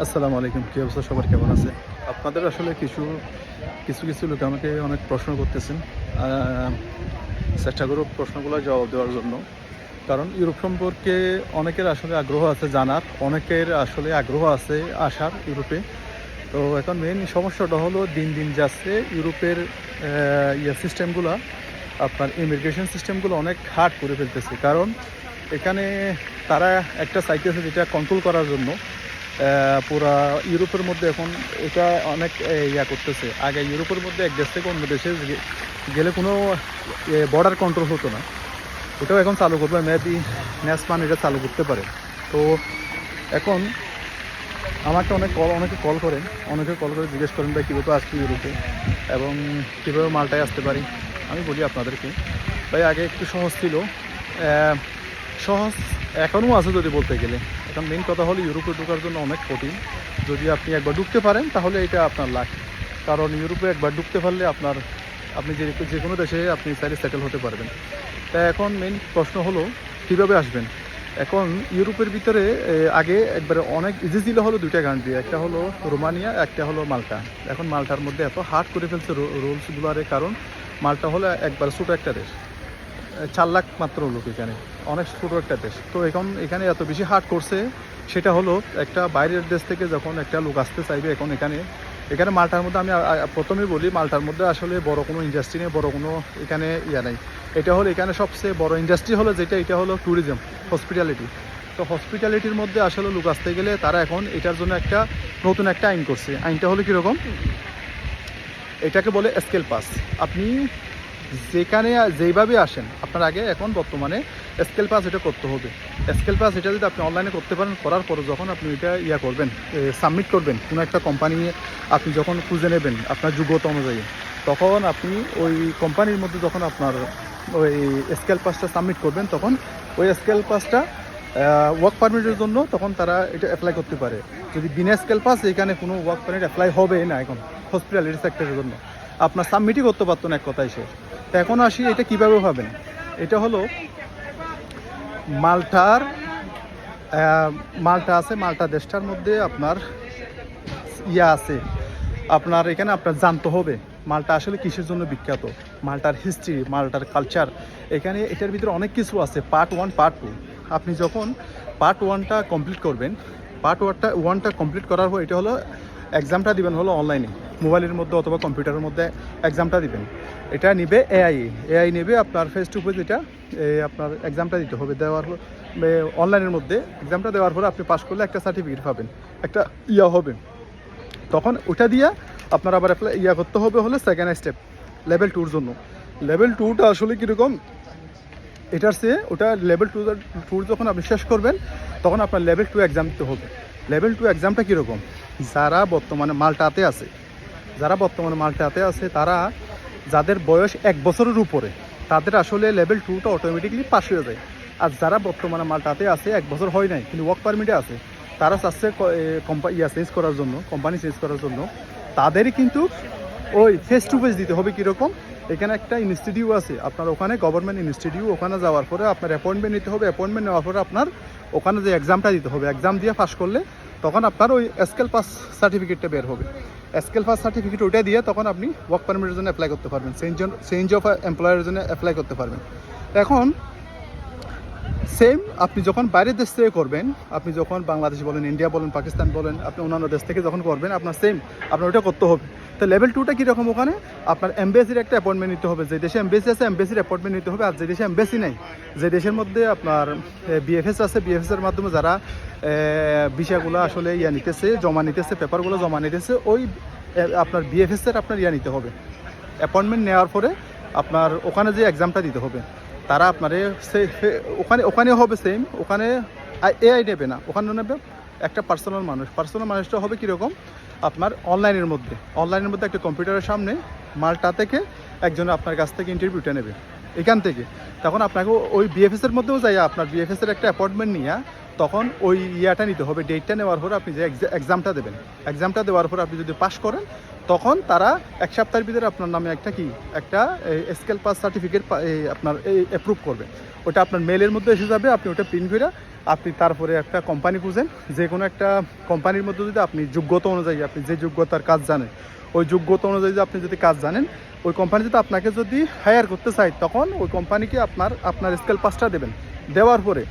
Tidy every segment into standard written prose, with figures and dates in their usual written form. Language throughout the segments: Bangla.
আসসালামু আলাইকুম। কী অবস্থা, সবার কেমন আছে? আপনাদের আসলে কিছু কিছু কিছু লোক আমাকে অনেক প্রশ্ন করতেছেন। চেষ্টা করব প্রশ্নগুলোর জবাব দেওয়ার জন্য। কারণ ইউরোপ সম্পর্কে অনেকের আসলে আগ্রহ আছে জানার, অনেকের আসলে আগ্রহ আছে আসার ইউরোপে। তো এখন মেইন সমস্যাটা হলো দিন দিন যাচ্ছে ইউরোপের সিস্টেমগুলো, আপনার ইমিগ্রেশন সিস্টেমগুলো অনেক হার্ড করে ফেলতেছে। কারণ এখানে তারা একটা চাইতেছে যেটা কন্ট্রোল করার জন্য পুরা ইউরোপের মধ্যে এখন এটা অনেক করতেছে। আগে ইউরোপের মধ্যে এক দেশ থেকে অন্য দেশে গেলে কোনো বর্ডার কন্ট্রোল হতো না, ওটাও এখন চালু করবে। মেবি নেক্সট মান্থ এটা চালু করতে পারে। তো এখন আমাকে অনেকে কল করেন, জিজ্ঞেস করেন ভাই কীভাবে আসছি ইউরোপে এবং কীভাবে মাল্টায় আসতে পারি। আমি বলি আপনাদেরকে ভাই, আগে একটু সহজ ছিল, সহজ এখনও আছে যদি বলতে গেলে। এখন মেইন কথা হলো ইউরোপে ঢোকার জন্য অনেক কঠিন। যদি আপনি একবার ঢুকতে পারেন তাহলে এটা আপনার লাক। কারণ ইউরোপে একবার ঢুকতে পারলে আপনি যে কোনো দেশে আপনি চাইলে সেটেল হতে পারবেন। তাই এখন মেইন প্রশ্ন হলো কীভাবে আসবেন। এখন ইউরোপের ভিতরে আগে একবারে অনেক ইজি ছিল হলো দুইটা কান্ট্রি, একটা হলো রোমানিয়া, একটা হলো মাল্টা। এখন মাল্টার মধ্যে এত হার্ড করে ফেলছে রুলসগুলোর, কারণ মাল্টা হলো একবার ছোটো একটা দেশ, 4 লাখ মাত্র লোক, এখানে অনেক ছোটো একটা দেশ। তো এখন এখানে এত বেশি হার্ড করছে, সেটা হলো একটা বাইরের দেশ থেকে যখন একটা লোক আসতে চাইবে, এখন এখানে মাল্টার মধ্যে আমি প্রথমেই বলি, মাল্টার মধ্যে আসলে বড় কোনো ইন্ডাস্ট্রি নেই, বড় কোনো এখানে নেই। এটা হলো এখানে সবচেয়ে বড় ইন্ডাস্ট্রি হলো এটা হলো ট্যুরিজম, হসপিটালিটি। তো হসপিটালিটির মধ্যে আসলে লোক আসতে গেলে তারা এখন এটার জন্য নতুন একটা আইন করছে। আইনটা হলো কীরকম, এটাকে বলে স্কেল পাস। আপনি যেখানে যেইভাবে আসেন, আপনার আগে এখন বর্তমানে স্কেল পাস এটা করতে হবে। স্কেল পাস এটা যদি আপনি অনলাইনে করতে পারেন, করার পর যখন আপনি এটা করবেন, সাবমিট করবেন কোনো একটা কোম্পানি, আপনি যখন খুঁজে নেবেন আপনার যোগ্যতা অনুযায়ী, তখন আপনি ওই কোম্পানির মধ্যে যখন আপনার ওই স্কেল পাসটা সাবমিট করবেন, তখন ওই স্কেল পাসটা ওয়ার্ক পারমিটের জন্য তখন তারা এটা অ্যাপ্লাই করতে পারে। যদি বিনা স্কেল পাস এখানে কোনো ওয়ার্ক পারমিট অ্যাপ্লাই হবে না। এখন হসপিটালিটি সেক্টরের জন্য আপনার সাবমিটই করতে পারতো না, এক কথায় শেষ। তো এখন আসি এটা কীভাবে ভাবেন। এটা হলো মাল্টা আছে, মাল্টা দেশটার মধ্যে আপনার আছে, আপনার এখানে আপনার জানতে হবে মাল্টা আসলে কিসের জন্য বিখ্যাত, মাল্টার হিস্ট্রি, মাল্টার কালচার। এখানে এটার ভিতরে অনেক কিছু আছে, পার্ট 1 পার্ট 2। আপনি যখন পার্ট 1টা কমপ্লিট করবেন, পার্ট 1টা কমপ্লিট করার পর এটা হলো এক্সামটা দিবেন হলো অনলাইনে, মোবাইলের মধ্যে অথবা কম্পিউটারের মধ্যে এক্সামটা দিবেন। এটা নিবে এআই নেবে আপনার ফেস টু ফেস। এটা আপনার এক্সামটা দিতে হবে, দেওয়ার অনলাইনের মধ্যে এক্সামটা দেওয়ার পরে আপনি পাস করলে একটা সার্টিফিকেট পাবেন, একটা হবে। তখন ওটা দিয়ে আপনার আবার করতে হবে হলে সেকেন্ড স্টেপ লেভেল 2-র জন্য। লেভেল 2টা আসলে কীরকম, এটার চেয়ে ওটা লেভেল 2 যখন আপনি শেষ করবেন, তখন আপনার লেভেল 2 এক্সাম দিতে হবে। লেভেল 2 এক্সামটা কীরকম, যারা বর্তমানে মাল্টাতে আছে তারা, যাদের বয়স 1 বছরের উপরে, তাদের আসলে লেভেল 2টা অটোমেটিকলি পাস হয়ে যায়। আর যারা বর্তমানে মাল্টাতে আছে 1 বছর হয় নাই কিন্তু ওয়ার্ক পারমিটে আছে, তারা চাচ্ছে চেঞ্জ করার জন্য, কোম্পানি চেঞ্জ করার জন্য, তাদেরই কিন্তু ওই ফেস টু ফেস দিতে হবে। কীরকম, এখানে একটা ইনস্টিটিউট আছে আপনার, ওখানে গভর্নমেন্ট ইনস্টিটিউট, ওখানে যাওয়ার পরে আপনার অ্যাপয়েন্টমেন্ট নিতে হবে। অ্যাপয়েন্টমেন্ট নেওয়ার পরে আপনার ওখানে যে এক্সামটা দিতে হবে, এক্সাম দিয়ে পাস করলে তখন আপনার ওই স্কেল পাস সার্টিফিকেটটা বের হবে। স্কেল পাস সার্টিফিকেট ওইটা দিয়ে তখন আপনি ওয়ার্ক পারমিটের জন্য অ্যাপ্লাই করতে পারবেন, চেঞ্জ অফ এমপ্লয়ারের জন্য অ্যাপ্লাই করতে পারবেন। এখন সেম আপনি যখন বাইরের দেশ থেকে করবেন, আপনি যখন বাংলাদেশ বলেন, ইন্ডিয়া বলেন, পাকিস্তান বলেন, আপনি অন্যান্য দেশ থেকে যখন করবেন, আপনার আপনার ওটা করতে হবে। তো লেভেল 2টা কীরকম, ওখানে আপনার এমবেসির একটা অ্যাপয়েন্টমেন্ট নিতে হবে, যে দেশে এমবেসি আছে এমবেসির অ্যাপয়েন্টমেন্ট নিতে হবে। আর যে দেশে এমবেসি নেই, যে দেশের মধ্যে আপনার বিএফএস আছে, বিএফএসের মাধ্যমে যারা ভিসাগুলো আসলে জমা নিতেছে, পেপারগুলো জমা নিতেছে, ওই আপনার বিএফএসের আপনার নিতে হবে। অ্যাপয়েন্টমেন্ট নেওয়ার পরে আপনার ওখানে যে এক্সামটা দিতে হবে, তারা আপনার ওখানে হবে সেম, ওখানে এআই নেবে না, ওখানে নেবে একটা পার্সোনাল মানুষটা হবে কীরকম, আপনার অনলাইনের মধ্যে একটা কম্পিউটারের সামনে মাল্টা থেকে একজন আপনার কাছ থেকে ইন্টারভিউটা নেবে এখান থেকে। তখন আপনাকে ওই বিএফএসের মধ্যেও যাই, আপনার বিএফএসের একটা অ্যাপয়েন্টমেন্ট নিয়ে তখন ওই নিতে হবে, ডেটটা নেওয়ার পরে আপনি যে এক্সামটা দেবেন, এক্সামটা দেওয়ার পর আপনি যদি পাস করেন, তখন তারা 1 সপ্তাহের ভিতরে আপনার নামে একটা স্কেল পাস সার্টিফিকেট আপনার অ্যাপ্রুভ করবে। ওটা আপনার মেলের মধ্যে এসে যাবে, আপনি ওটা প্রিন্ট করে আপনি তারপরে একটা কোম্পানি খুঁজেন। যে কোনো একটা কোম্পানির মধ্যে যদি আপনি যোগ্যতা অনুযায়ী, আপনি যে যোগ্যতার কাজ জানেন, ওই যোগ্যতা অনুযায়ী আপনি যদি কাজ জানেন, ওই কোম্পানি যদি আপনাকে যদি হায়ার করতে চায়, তখন ওই কোম্পানিকে আপনার স্কেল পাসটা দেবেন। দেওয়ার পরে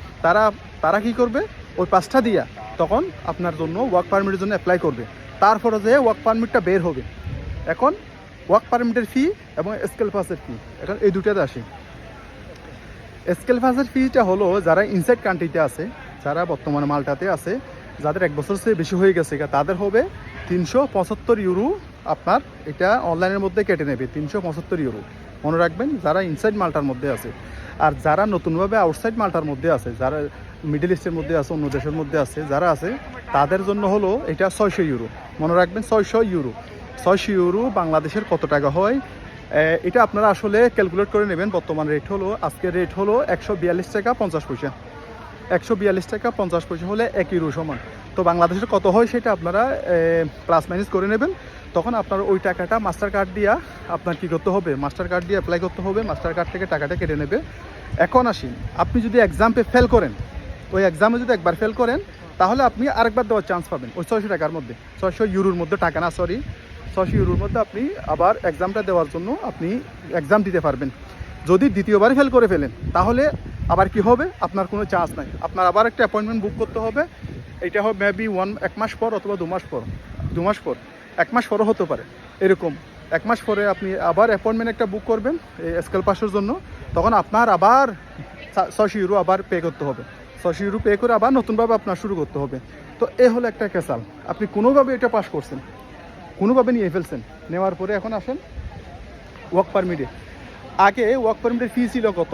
তারা কি করবে, ওই পাসটা দিয়া তখন আপনার জন্য ওয়ার্ক পারমিটের জন্য অ্যাপ্লাই করবে। তারপরে যে ওয়ার্ক পারমিটটা বের হবে। এখন ওয়ার্ক পারমিটের ফি এবং স্কেল পাসের ফি, এখন এই দুটাতে আসে। স্কেল পাসের ফিটা হলো যারা ইনসাইড কান্ট্রিতে আছে, যারা বর্তমানে মাল্টাতে আছে, যাদের 1 বছর চেয়ে বেশি হয়ে গেছে, তাদের হবে 375 ইউরো। আপনার এটা অনলাইনের মধ্যে কেটে নেবে 375 ইউরো, মনে রাখবেন, যারা ইনসাইড মাল্টার মধ্যে আছে। আর যারা নতুনভাবে আউটসাইড মাল্টার মধ্যে আছে, যারা মিডল ইস্টের মধ্যে আছে, অন্য দেশের মধ্যে আছে, যারা আছে, তাদের জন্য হলো এটা 600 ইউরো, মনে রাখবেন 600 ইউরো। 600 ইউরো বাংলাদেশের কত টাকা হয় এটা আপনারা আসলে ক্যালকুলেট করে নেবেন। বর্তমান রেট হলো, আজকের রেট হলো 142 টাকা 50 পয়সা। 142 টাকা 50 পয়সা হলে 1 ইউরো সমান। তো বাংলাদেশের কত হয় সেটা আপনারা প্লাস মাইনাস করে নেবেন। তখন আপনার ওই টাকাটা মাস্টার কার্ড দিয়া আপনার কী করতে হবে, মাস্টার কার্ড দিয়ে অ্যাপ্লাই করতে হবে, মাস্টার কার্ড থেকে টাকাটা কেটে নেবে। এখন আসি, আপনি যদি এক্সামে ফেল করেন, ওই এক্সামে যদি একবার ফেল করেন, তাহলে আপনি আরেকবার দেওয়ার চান্স পাবেন ওই 600 টাকার মধ্যে, 600 ইউরোর মধ্যে, টাকা না সরি, 600 ইউরোর মধ্যে আপনি আবার এক্সামটা দেওয়ার জন্য আপনি এক্সাম দিতে পারবেন। যদি দ্বিতীয়বার ফেল করে ফেলেন, তাহলে আবার কি হবে, আপনার কোনো চান্স নাই, আপনার আবার একটা অ্যাপয়েন্টমেন্ট বুক করতে হবে। এটা হবে মেবি 1 মাস পর অথবা 2 মাস পর, 2 মাস পর, 1 মাস পরও হতে পারে, এরকম 1 মাস পরে আপনি আবার অ্যাপয়েন্টমেন্ট একটা বুক করবেন এই স্কেল পাসের জন্য। তখন আপনার আবার 600 ইউরো আবার পে করতে হবে, 600 ইউরো পে করে আবার নতুনভাবে আপনার শুরু করতে হবে। তো এ হলো একটা ক্যাসাল। আপনি কোনোভাবে এটা পাস করছেন, কোনোভাবে নিয়ে ফেলছেন, নেওয়ার পরে এখন আসেন ওয়ার্ক পারমিটে। আগে ওয়ার্ক পারমিটের ফি ছিল কত,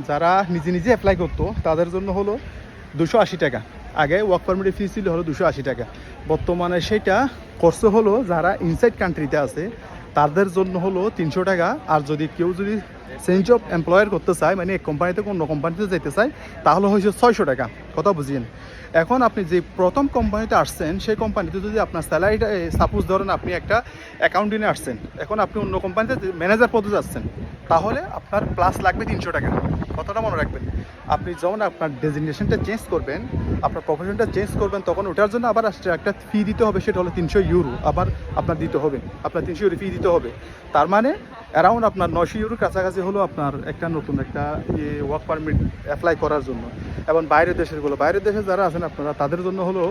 যারা নিজে নিজে অ্যাপ্লাই করতো তাদের জন্য হলো 280 টাকা। আগে ওয়ার্ক পারমিটের ফি ছিল হলো 280 টাকা। বর্তমানে সেটা করছে হলো যারা ইনসাইড কান্ট্রিতে আছে তাদের জন্য হলো 300 টাকা। আর যদি কেউ যদি চেঞ্জ অফ এমপ্লয়ার করতে চায়, মানে এক কোম্পানি থেকে অন্য কোম্পানিতে যেতে চায়, তাহলে হয়েছে 600 টাকা। কথা বুঝিয়েন। এখন আপনি যে প্রথম কোম্পানিতে আসছেন, সেই কোম্পানিতে যদি আপনার স্যালারিটা, সাপোজ ধরেন আপনি একটা অ্যাকাউন্টিংয়ে আসছেন, এখন আপনি অন্য কোম্পানিতে ম্যানেজার পদে যাচ্ছেন, তাহলে আপনার প্লাস লাগবে 300 টাকা। কথাটা মনে রাখবেন। আপনি যখন আপনার ডেজিগনেশনটা চেঞ্জ করবেন, আপনার প্রফেশনটা চেঞ্জ করবেন, তখন ওটার জন্য আবার একটা ফি দিতে হবে, সেটা হলো 300 ইউরো আবার আপনার দিতে হবে, আপনার 300 ইউরো ফি দিতে হবে। তার মানে অ্যারাউন্ড আপনার 900 ইউরোর কাছাকাছি হলো আপনার একটা নতুন একটা ওয়ার্ক পারমিট অ্যাপ্লাই করার জন্য। এবং বাইরের দেশে যারা আছেন আপনারা, তাদের জন্য হলো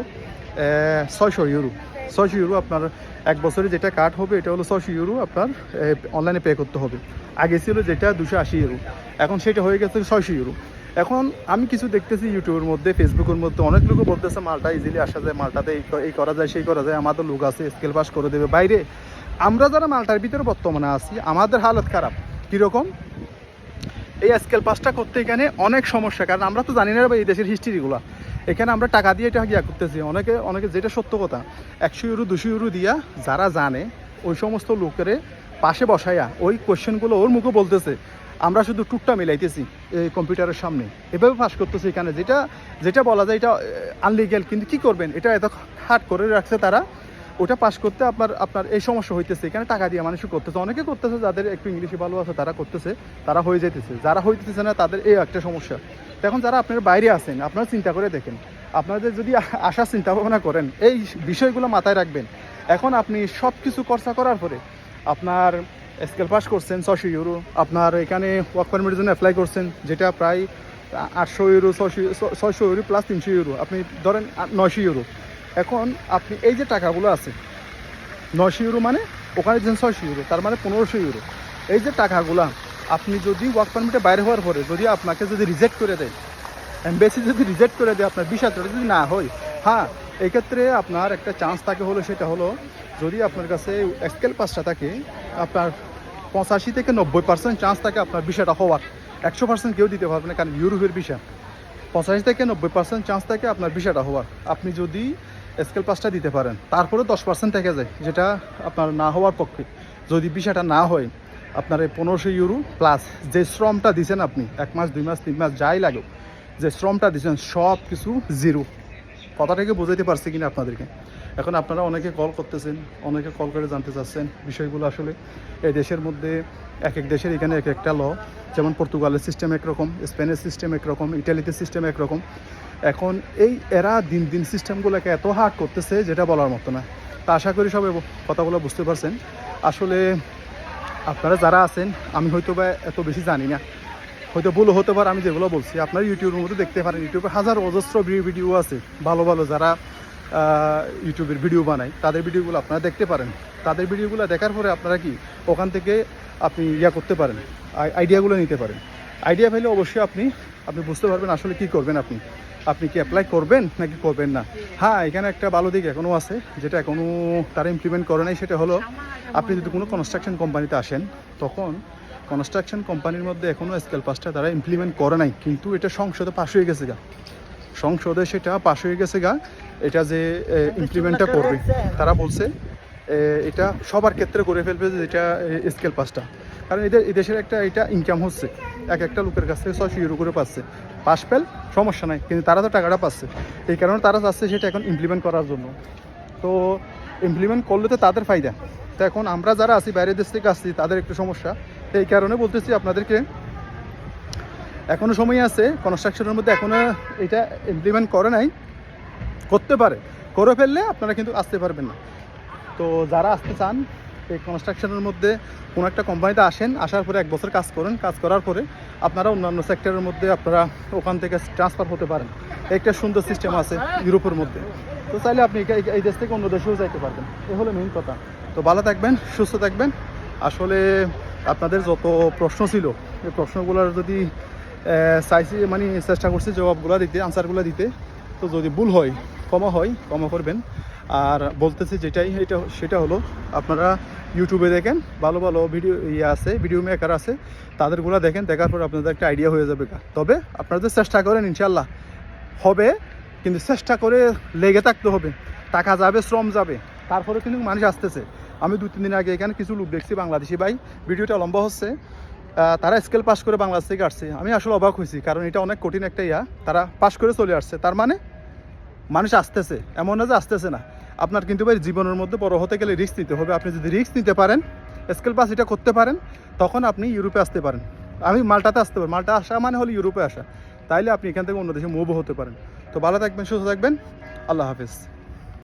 600 ইউরো। 600 ইউরো আপনার 1 বছরে যেটা কাট হবে, এটা হলো 600 ইউরো আপনার অনলাইনে পে করতে হবে। আগে ছিল যেটা 280 ইউরো, এখন সেটা হয়ে গেছে 600 ইউরো। এখন আমি কিছু দেখতেছি ইউটিউবের মধ্যে, ফেসবুকের মধ্যে অনেক লোকও বলতেছে মালটা ইজিলি আসা যায়, মালটাতে এই করা যায়, সেই করা যায়, আমাদের লোক আছে স্কেল পাস করে দেবে। বাইরে আমরা যারা মালটার ভিতরে বর্তমানে আছি, আমাদের হালত খারাপ। কীরকম, এই স্কেল পাসটা করতে এখানে অনেক সমস্যা, কারণ আমরা তো জানি না এই দেশের হিস্ট্রিগুলো। এখানে আমরা টাকা দিয়ে এটা গিয়া করতেছি, অনেকে যেটা সত্য কথা, 100 ইউরো 200 ইউরো দিয়া যারা জানে ওই সমস্ত লোকের পাশে বসাইয়া ওই কোয়েশ্চেনগুলো ওর মুখে বলতেছে, আমরা শুধু টুকটা মিলাইতেছি এই কম্পিউটারের সামনে, এভাবে পাস করতেছি। এখানে যেটা বলা যায় এটা আনলিগ্যাল, কিন্তু কি করবেন, এটা এত হার্ড করে রাখছে তারা, ওটা পাস করতে আপনার এই সমস্যা হইতেছে। এখানে টাকা দিয়ে মানুষ করতেছে, অনেকে করতেছে, যাদের একটু ইংলিশে ভালো আছে তারা করতেছে, তারা হয়ে যেতেছে। যারা হইতেছে না তাদের এই একটা সমস্যা। এখন যারা আপনার বাইরে আছেন, আপনারা চিন্তা করে দেখেন, আপনাদের যদি আসার চিন্তা ভাবনা করেন, এই বিষয়গুলো মাথায় রাখবেন। এখন আপনি সব কিছু খরচা করার পরে আপনার স্কেল পাস করছেন 600 ইউরো, আপনার এখানে ওয়ার্ক পারমিটের জন্য অ্যাপ্লাই করছেন, যেটা প্রায় 800 ইউরো, 600 ইউরো প্লাস 300 ইউরো, আপনি ধরেন 900 ইউরো। এখন আপনি এই যে টাকাগুলো আছে 900 ইউরো, মানে ওখানে যেন 600 ইউরো, তার মানে 1500 ইউরো। এই যে টাকাগুলা আপনি যদি ওয়ার্ক পারমিটে বাইরে হওয়ার পরে যদি আপনাকে যদি রিজেক্ট করে দেয়, এমবেসি যদি রিজেক্ট করে দেয়, আপনার ভিসাটা যদি না হয়, হ্যাঁ, এক্ষেত্রে আপনার একটা চান্স থাকে হলো, সেটা হলো যদি আপনার কাছে স্কেল পাসটা থাকে, আপনার 85 থেকে 90% চান্স থাকে আপনার ভিসাটা হওয়ার। 100% কেউ দিতে পারবে না, কারণ ইউরোপের ভিসা। 85 থেকে 90% চান্স থাকে আপনার ভিসাটা হওয়ার, আপনি যদি স্কেল পাসটা দিতে পারেন। তারপরে 10% থেকে যায়, যেটা আপনার না হওয়ার পক্ষে। যদি ভিসাটা না হয়, আপনার এই 1500 ইউরো প্লাস যে শ্রমটা দিচ্ছেন আপনি, 1 মাস 2 মাস 3 মাস যাই লাগে, যে শ্রমটা দিচ্ছেন সব কিছু জিরো। কথাটাকে বোঝাইতে পারছি কিনা আপনাদেরকে? এখন আপনারা অনেকে কল করতেছেন, অনেকে কল করে জানতে চাচ্ছেন বিষয়গুলো। আসলে এই দেশের মধ্যে এক এক দেশের এখানে এক একটা ল, যেমন পর্তুগালের সিস্টেম একরকম, স্পেনের সিস্টেম একরকম, ইটালিতে সিস্টেম একরকম। এখন এরা দিন দিন সিস্টেমগুলোকে এত হার্ড করতেছে যেটা বলার মতো না। তা আশা করি সবাই কথাগুলো বুঝতে পারছেন। আসলে আপনারা যারা আছেন, আমি হয়তো বা এত বেশি জানি না, হয়তো ভুলও হতে পারে আমি যেগুলো বলছি। আপনারা ইউটিউবের মধ্যে দেখতে পারেন, ইউটিউবে হাজার অজস্র ভিডিও আছে ভালো ভালো, যারা ইউটিউবের ভিডিও বানায় তাদের ভিডিওগুলো আপনারা দেখতে পারেন। তাদের ভিডিওগুলো দেখার পরে আপনারা কি ওখান থেকে আপনি করতে পারেন, আইডিয়াগুলো নিতে পারেন। আইডিয়া পেলে অবশ্যই আপনি বুঝতে পারবেন আসলে কি করবেন। আপনি কি অ্যাপ্লাই করবেন নাকি করবেন না। হ্যাঁ, এখানে একটা ভালো দিক এখনও আছে যেটা এখনও তারা ইমপ্লিমেন্ট করে নাই, সেটা হলো আপনি যদি কোনো কনস্ট্রাকশন কোম্পানিতে আসেন, তখন কনস্ট্রাকশন কোম্পানির মধ্যে এখনও স্কেল পাসটা তারা ইমপ্লিমেন্ট করে নাই, কিন্তু এটা সংসদে পাশ হয়ে গেছে সংসদে সেটা পাশ হয়ে গেছে এটা যে ইমপ্লিমেন্টটা করবে, তারা বলছে এটা সবার ক্ষেত্রে করে ফেলবে যে এটা স্কেল পাসটা। কারণ এদেশের একটা এটা ইনকাম হচ্ছে, একটা লোকের কাছ থেকে 600 ইউরো করে পাচ্ছে। পাস ফেল সমস্যা নাই, কিন্তু তারা তো টাকাটা পাচ্ছে। এই কারণে তারা চাচ্ছে সেটা এখন ইমপ্লিমেন্ট করার জন্য। তো ইমপ্লিমেন্ট করলে তো তাদের ফায়দা। তো এখন আমরা যারা আছি, বাইরের দেশ থেকে আসছি, তাদের একটু সমস্যা। তো এই কারণে বলতেছি আপনাদেরকে, এখনও সময় আছে। কনস্ট্রাকশনের মধ্যে এখনও এটা ইমপ্লিমেন্ট করে নাই, করতে পারে, করে ফেললে আপনারা কিন্তু আসতে পারবেন না। তো যারা আসতে চান এই কনস্ট্রাকশনের মধ্যে কোনো একটা কোম্পানিতে আসেন, আসার পরে 1 বছর কাজ করেন, কাজ করার পরে আপনারা অন্যান্য সেক্টরের মধ্যে আপনারা ওখান থেকে ট্রান্সফার হতে পারেন। একটা সুন্দর সিস্টেম আছে ইউরোপের মধ্যে। তো চাইলে আপনি এই দেশ থেকে অন্য দেশেও যাইতে পারবেন। এ হলো মেইন কথা। তো ভালো থাকবেন, সুস্থ থাকবেন। আসলে আপনাদের যত প্রশ্ন ছিল, এই প্রশ্নগুলোর যদি চাইছি চেষ্টা করছি জবাবগুলো দিতে, আনসারগুলো দিতে। তো যদি ভুল হয় ক্ষমা করবেন। আর বলতেছি সেটা হলো আপনারা ইউটিউবে দেখেন, ভালো ভালো ভিডিও মেকার আছে, তাদেরগুলো দেখেন। দেখার পর আপনাদের একটা আইডিয়া হয়ে যাবে। তবে আপনারা যদি চেষ্টা করেন ইনশাল্লাহ হবে, কিন্তু চেষ্টা করে লেগে থাকতে হবে। টাকা যাবে, শ্রম যাবে, তারপরে কিন্তু মানুষ আসতেছে। আমি 2-3 দিন আগে এখানে কিছু লোক দেখছি, বাংলাদেশি ভাই, ভিডিওটা লম্বা হচ্ছে, তারা স্কেল পাস করে বাংলাদেশ থেকে আসছে। আমি আসলে অবাক হয়েছি, কারণ এটা অনেক কঠিন একটা তারা পাস করে চলে আসছে। তার মানে মানুষ আসতেছে, এমন না যে আসতেছে না। আপনার কিন্তু ভাই জীবনের মধ্যে বড় হতে গেলে রিস্ক নিতে হবে। আপনি যদি রিস্ক নিতে পারেন, স্কেল পাস এটা করতে পারেন, তখন আপনি ইউরোপে আসতে পারেন। আমি মাল্টাতে আসতে পারি, মাল্টা আসা মানে হলো ইউরোপে আসা। তাইলে আপনি এখান থেকে অন্য দেশে মুভও হতে পারেন। তো ভালো থাকবেন, সুস্থ থাকবেন, আল্লাহ হাফেজ।